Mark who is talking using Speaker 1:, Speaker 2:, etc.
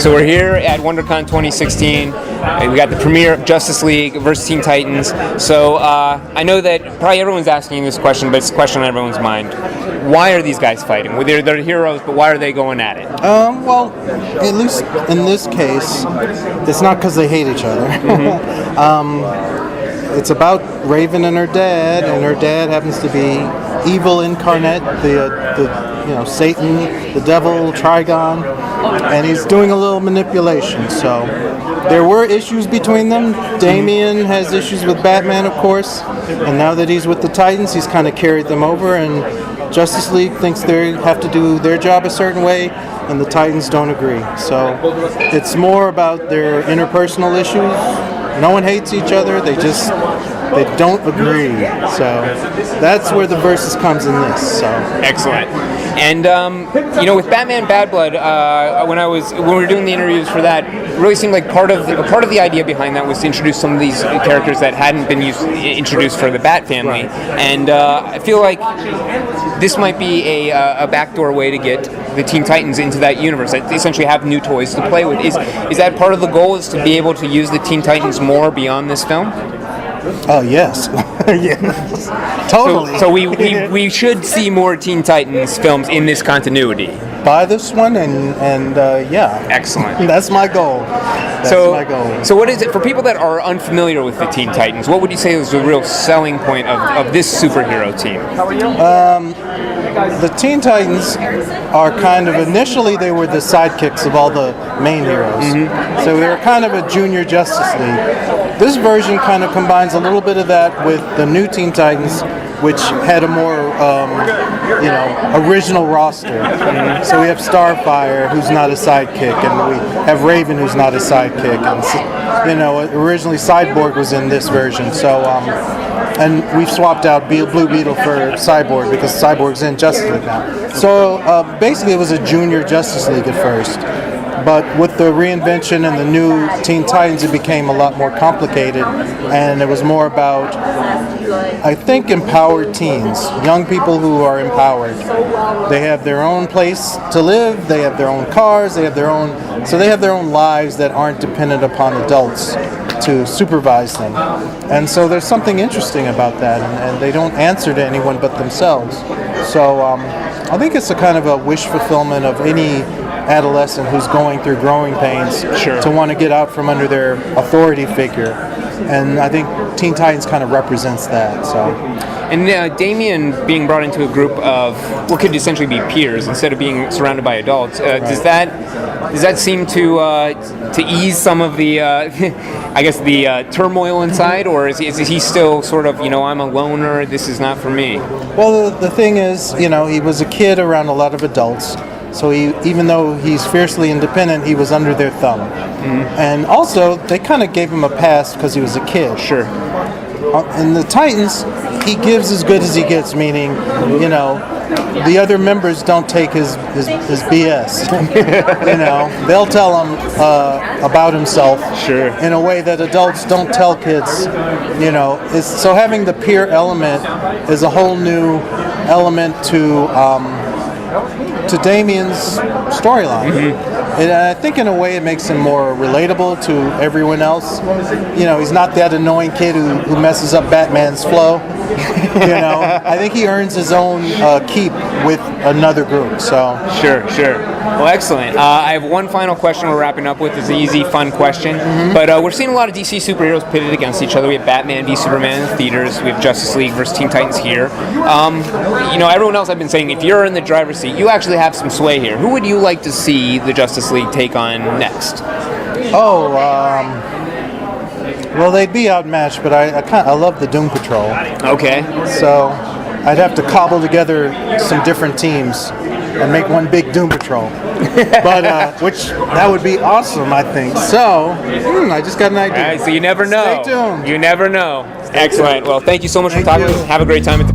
Speaker 1: So we're here at WonderCon 2016. We got the premiere of Justice League versus Teen Titans. So I know that probably everyone's asking this question, but it's a question on everyone's mind. Why are these guys fighting? Well, they're heroes, but why are they going at it?
Speaker 2: Well, at least in this case, it's not because they hate each other. It's about Raven and her dad happens to be evil incarnate, the Satan, the devil, Trigon, and he's doing a little manipulation. So there were issues between them. Damian has issues with Batman, of course, and now that he's with the Titans, he's kind of carried them over, and Justice League thinks they have to do their job a certain way, and the Titans don't agree. So it's more about their interpersonal issues. No one hates each other, they don't agree. So that's where the versus comes in this. So
Speaker 1: excellent. And with Batman Bad Blood, when we were doing the interviews for that, it really seemed like part of the idea behind that was to introduce some of these characters that hadn't been introduced for the Bat family. Right. And I feel like this might be a backdoor way to get the Teen Titans into that universe. They essentially have new toys to play with. Is that part of the goal? Is to be able to use the Teen Titans more beyond this film?
Speaker 2: Oh yes, yes, totally.
Speaker 1: So we should see more Teen Titans films in this continuity.
Speaker 2: Buy this one and yeah.
Speaker 1: Excellent.
Speaker 2: That's my goal. My goal.
Speaker 1: So what is it for people that are unfamiliar with the Teen Titans? What would you say is the real selling point of this superhero team?
Speaker 2: The Teen Titans are kind of, initially they were the sidekicks of all the main heroes. Mm-hmm. So they were kind of a junior Justice League. This version kind of combines a little bit of that with the new Teen Titans, which had a more, original roster. Mm-hmm. So we have Starfire, who's not a sidekick, and we have Raven, who's not a sidekick. And, originally Cyborg was in this version. So, and we've swapped out Blue Beetle for Cyborg because Cyborg's in Justice League now. So basically it was a junior Justice League at first. But with the reinvention and the new Teen Titans, it became a lot more complicated, and it was more about, I think, empowered teens, young people who are empowered. They have their own place to live, they have their own cars, they have their own lives that aren't dependent upon adults to supervise them. And so there's something interesting about that, and they don't answer to anyone but themselves. So I think it's a kind of a wish fulfillment of any adolescent who's going through growing pains to want to get out from under their authority figure. And I think Teen Titans kind of represents that. So.
Speaker 1: And Damian being brought into a group of what could essentially be peers instead of being surrounded by adults, right. Does that seem to ease some of the the turmoil inside, or is he still sort of I'm a loner, this is not for me?
Speaker 2: Well, the thing is, he was a kid around a lot of adults. So even though he's fiercely independent, he was under their thumb. Mm-hmm. And also, they kind of gave him a pass because he was a kid.
Speaker 1: Sure.
Speaker 2: In the Titans, he gives as good as he gets, meaning, the other members don't take his BS. They'll tell him about himself in a way that adults don't tell kids. So having the peer element is a whole new element to Damian's storyline. Mm-hmm. And I think in a way it makes him more relatable to everyone else. He's not that annoying kid who messes up Batman's flow. I think he earns his own keep with another group. So
Speaker 1: Sure. Well, excellent. I have one final question we're wrapping up with. It's an easy, fun question. Mm-hmm. But we're seeing a lot of DC superheroes pitted against each other. We have Batman v Superman in the theaters. We have Justice League versus Teen Titans here. Everyone else I've been saying, if you're in the driver's seat, you actually have some sway here. Who would you like to see the Justice League take on next?
Speaker 2: Well, they'd be outmatched, but I love the Doom Patrol.
Speaker 1: Okay.
Speaker 2: So I'd have to cobble together some different teams and make one big Doom Patrol. But which that would be awesome, I think. So I just got an idea.
Speaker 1: All right, so you never know.
Speaker 2: Stay tuned.
Speaker 1: You never know. Excellent. Well, thank you so much for talking to us. Have a great time at the